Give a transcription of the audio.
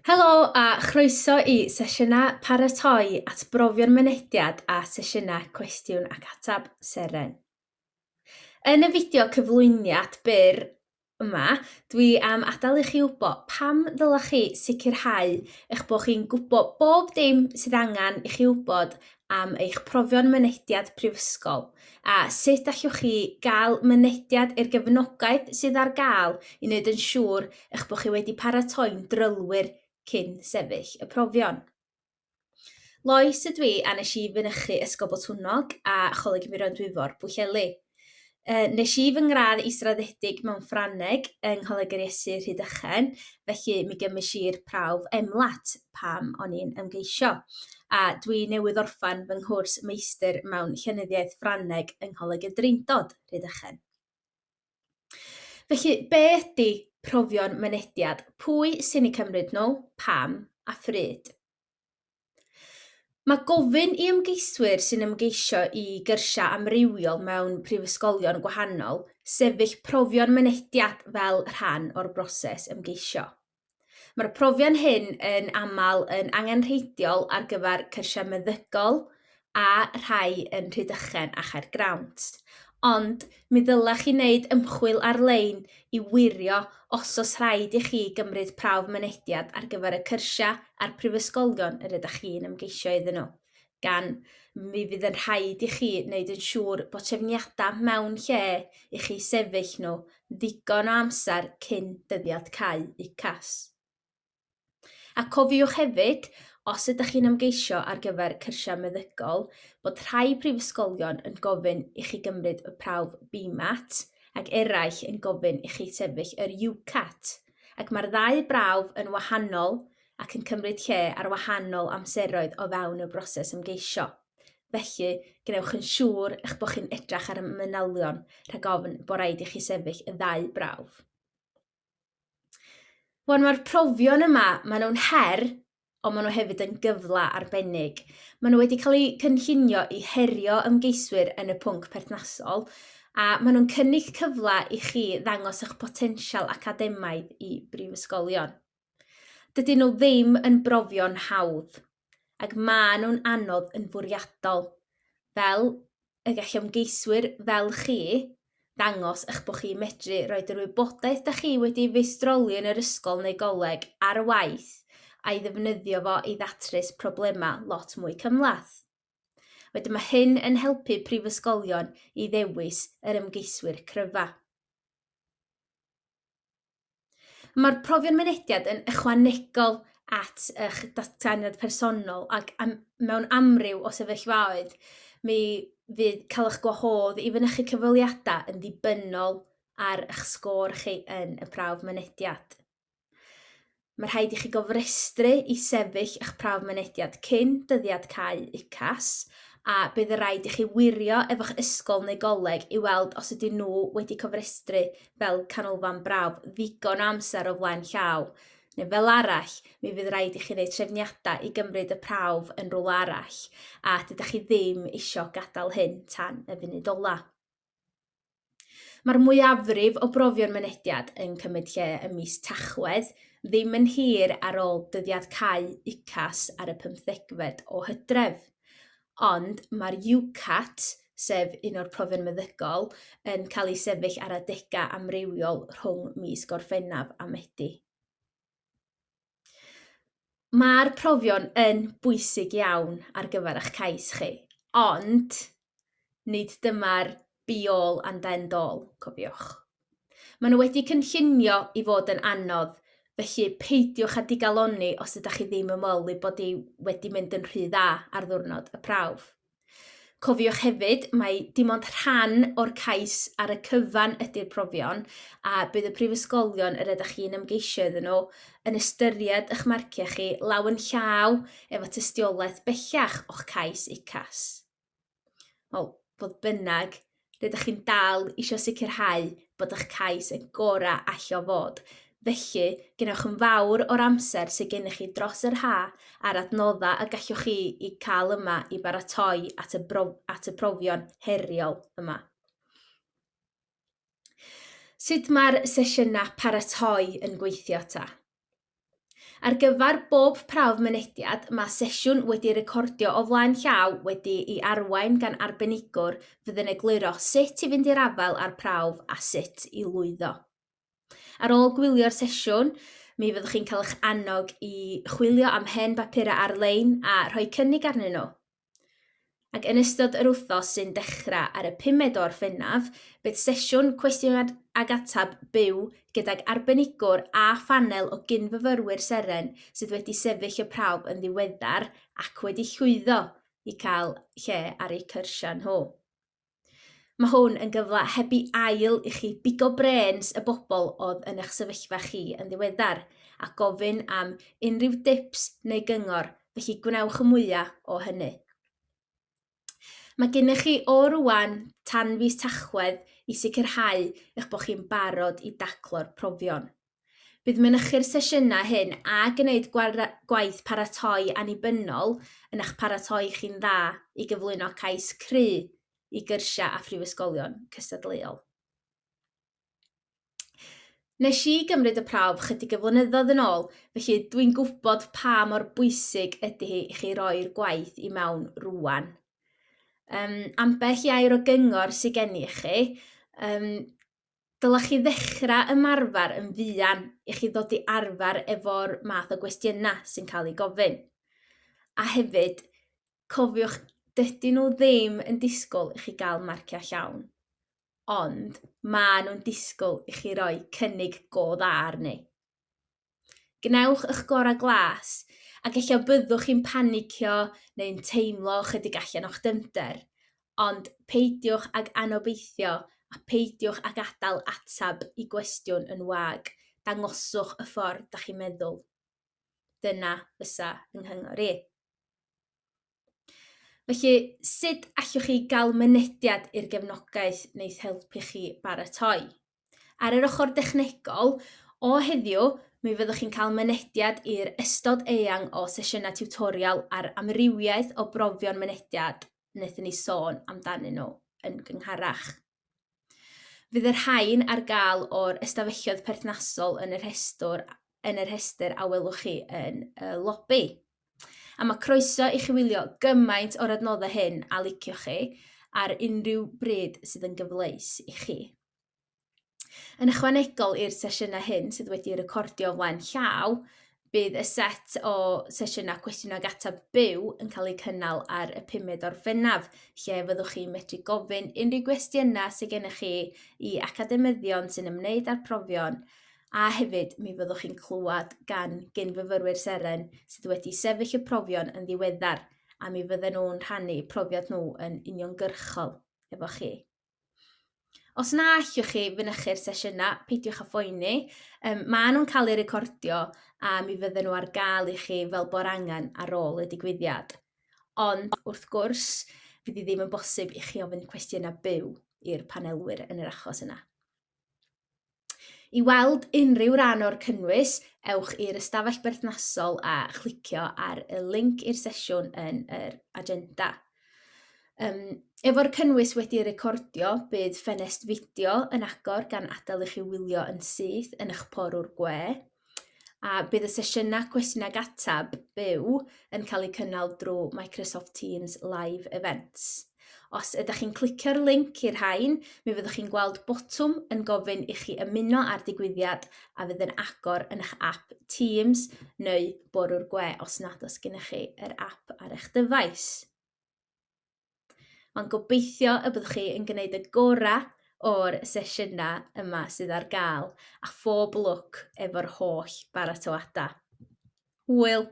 Helo a chroeso i sesiynau paratoi at brofion mynediad a sesiynau cwestiwn ac atab seren. Yn y fideo cyflwyniad byr yma, dwi am adael i chi wybod pam ddylech chi sicrhau eich bod chi'n gwybod bob dim sydd angen i chi wybod am eich profion mynediad prifysgol a sut allwch chi gael mynediad i'r gefnogaeth sydd ar gael i wneud yn siŵr eich bod chi wedi paratoi'n drylwyr cyn sefyll y profion. Lois ydw i a nes i fynychu Ysgol Botwnog a Choleg Muron Dwyfor, Bwylleli. Nes i fy ngradd israddedig mewn Ffrangeg yng Ngholeg yr Iesu Rhydychen, felly mi gymys i'r prawf emlat pam o'n i'n ymgeisio. A dwi newydd orffan fy nghwrs meistr mewn llenyddiaeth Ffrangeg yng Ngholeg y Drindod, Rhydychen. Felly, be ydy profion mynediad? Pwy sy'n eu cymryd nhw, pam a phryd? Mae gofyn i ymgeiswyr sy'n ymgeisio i gyrsiau amrywiol mewn prifysgolion gwahanol sefyll profion mynediad fel rhan o'r broses ymgeisio. Mae'r profion hyn yn aml yn angenrheidiol ar gyfer cyrsiau meddygol a rhai yn Rhydychen a Chaergrawnt. Ond mi ddylech chi wneud ymchwil ar-lein i wirio os oes rhaid i chi gymryd prawf mynediad ar gyfer y cyrsiau a'r prifysgolion yr ydych chi'n ymgeisio iddyn nhw. Gan mi fydd yn rhaid i chi wneud yn siŵr bod trefniadau mewn lle i chi sefyll nhw ddigon o amser cyn dyddiad cau UCAS. A cofiwch hefyd, os ydych chi'n ymgeisio ar gyfer cyrsiau meddygol, bod rhai prifysgolion yn gofyn i chi gymryd y prawf BMAT ac eraill yn gofyn i chi sefyll yr UCAT. Ac mae'r ddau brawf yn wahanol ac yn cymryd lle ar wahanol amseroedd o fewn y broses ymgeisio. Felly, gnewch yn siŵr eich bod chi'n edrych ar y manylion rhag ofn bod rhaid i chi sefyll y ddau brawf. Wan mae'r profion yma, maen nhw'n her, ond maen nhw hefyd yn gyfla arbennig. Maen nhw wedi cael eu cynllunio i herio ymgeiswyr yn y pwnc perthnasol, a maen nhw'n cynnig cyfle i chi ddangos eich potensial academaidd i brifysgolion. Dydyn nhw ddim yn brofion hawdd, ac maen nhw'n anodd yn fwriadol, fel y gall ymgeiswyr fel chi dangos eich bod chi medru roed yr wybodaeth da chi wedi feistroli yn yr ysgol neu goleg ar y waith a'i ddefnyddio fo i ddatrys problemau lot mwy cymlath. Wedyn mae hyn yn helpu prifysgolion i ddewis yr ymgeiswyr cryfa. Mae'r profion mynediad yn ychwanegol at eich datganiad personol ac mewn amryw o sefyllfaoedd, mi fydd cael eich gwahodd i fynychu cyfweliadau yn ddibynnol ar eich sgôr chi yn y prawf mynediad. Mae rhaid i chi gofrestru i sefyll eich prawf mynediad cyn dyddiad cau UCAS a bydd y rhaid i chi wirio efo'ch ysgol neu goleg i weld os ydyn nhw wedi cofrestru fel canolfan brawf ddigon o amser o flaen llaw. Neu fel arall, mi fydd rhaid i chi wneud trefniadau i gymryd y prawf yn rôl arall, a dydych chi ddim eisiau gadael hyn tan y funud ola. Mae'r mwyafrif o brofion mynediad yn cymryd lle ym mis Tachwedd, ddim yn hir ar ôl dyddiad cau UCAS ar y 15fed o Hydref. Ond mae'r UCAT, sef un o'r profion meddygol, yn cael ei sefyll ar adegau amrywiol rhwng mis Gorffennaf a Medi. Mae'r profion yn bwysig iawn ar gyfer eich cais chi, ond nid dyma'r be-all and end-all, cofiwch. Maen nhw wedi cynllunio i fod yn anodd, felly peidiwch â digaloni os ydych chi ddim yn meddwl bod wedi mynd yn rhy dda ar ddiwrnod y prawf. Cofiwch hefyd, mae dim ond rhan o'r cais ar y cyfan ydy'r profion a bydd y prifysgolion yr ydych chi'n ymgeisio iddyn nhw yn ystyried eich marciau chi law yn llaw efo tystiolaeth bellach o'ch cais UCAS. Wel, fodd bynnag, rydych chi'n dal eisiau sicrhau bod eich cais yn gorau allo fod. Felly, gennych yn fawr o'r amser sydd gennych chi dros yr haf a'r adnoddau y gallwch chi i cael yma i baratoi at y profion heriol yma. Sut mae'r sesiynau paratoi yn gweithio ta? Ar gyfer bob prawf mynediad, mae sesiwn wedi recordio o flaen llaw wedi ei arwain gan arbenigwr fydd yn egluro sut i fynd i'r afel ar prawf a sut i lwyddo. Ar ôl gwylio'r sesiwn, mi fyddwch chi'n cael eich annog i chwilio am hen bapurau ar-lein a rhoi cynnig arnyn nhw. Ac yn ystod yr wythnos sy'n dechrau ar y 5 o Orffennaf, bydd sesiwn cwestiwn ag atab byw gydag arbenigwr a phanel o gynfyfyrwyr seren sydd wedi sefyll y prawf yn ddiweddar ac wedi llwyddo i cael lle ar eu cyrsiau nhw. Mae hwn yn gyfle heb i ail i chi bigo brens y bobl oedd yn eich sefyllfa chi yn ddiweddar a gofyn am unrhyw dips neu gyngor, felly gwnewch y mwyaf o hynny. Mae gennych chi o rwan tan fis Tachwedd i sicrhau eich bod chi'n barod i daclo'r profion. Bydd mynychu'r sesiynau hyn a gwneud gwaith paratoi annibynnol yn eich paratoi chi'n dda i gyflwyno cais cry i gyrsiau a phrifysgolion cystadleuol. Nes i gymryd y prawf chydig o flynyddoedd yn ôl, felly dwi'n gwybod pa mor bwysig ydy hi i chi roi'r gwaith i mewn rwan. Ambell i air o gyngor sydd gen i chi, dylech chi ddechrau ymarfer yn fuan i chi ddod i arfer efo'r math o gwestiynau sy'n cael ei gofyn. A hefyd, cofiwch, dydyn nhw ddim yn disgwyl i chi gael marciau llawn, ond maen nhw'n disgwyl i chi roi cynnig go dda arni. Gnewch eich gorau glas, ac eich byddwch chi'n panicio neu'n teimlo chydig allan o'ch dyfnder, ond peidiwch ag anobeithio a peidiwch ag adael atab i gwestiwn yn wag, dangoswch y ffordd da chi'n meddwl. Dyna fysa yng nghyngor i. Felly, sut allwch chi gael mynediad i'r gefnogaeth wneith helpu chi baratoi? Ar yr ochr dechnegol, o heddiw, mi fyddwch chi'n cael mynediad i'r ystod eang o sesiynau tiwtorial ar amrywiaeth o brofion mynediad wnaethon ni sôn amdanyn nhw yn gynharach. Fydd yr rhain ar gael o'r ystafellioedd perthnasol yn yr rhestr a welwch chi yn y lobi. A mae croeso i chi wylio gymaint o'r adnoddau hyn a liciwch chi ar unrhyw bryd sydd yn gyfleus i chi. Yn ychwanegol i'r sesiynau hyn sydd wedi'i recordio o flaen llaw, bydd y set o sesiynau cwestiwn ag atab byw yn cael ei cynnal ar y 5 o Orffennaf, lle fyddwch chi medru gofyn unrhyw gwestiynau sydd gennych chi i academyddion sy'n ymwneud â'r profion, a hefyd mi fyddwch chi'n clywed gan gynfyfyrwyr seren sydd wedi sefyll y profion yn ddiweddar, a mi fydden nhw'n rhannu profiad nhw yn uniongyrchol efo chi. Os na allwch chi fynychu'r sesiynau, peidiwch â phoeni. Maen nhw'n cael eu recordio a mi fydden nhw ar gael i chi fel bo'r angen ar ôl y digwyddiad. Ond wrth gwrs, fydd i ddim yn bosib i chi ofyn cwestiynau byw i'r panelwyr yn yr achos yna. I weld unrhyw ran o'r cynnwys, ewch i'r ystafell berthnasol a chlicio ar y linc i'r sesiwn yn yr agenda. Efo'r cynnwys wedi'i recordio, bydd ffenest fideo yn agor gan adael i chi wylio yn syth yn eich porwr gwe, a bydd y sesiynau cwestiwn ag atab byw yn cael eu cynnal drwy Microsoft Teams Live Events. Os ydych chi'n clicio'r linc i'r rhain, mi fyddwch chi'n gweld botwm yn gofyn i chi ymuno ar digwyddiad a fydd yn agor yn eich app Teams neu borwr gwe os nad oes gennych chi yr app ar eich dyfais. Mae'n gobeithio y byddwch chi yn gwneud y gorau o'r sesiynau yma sydd ar gael a phob lwc efo'r holl baratoadau. Hwyl!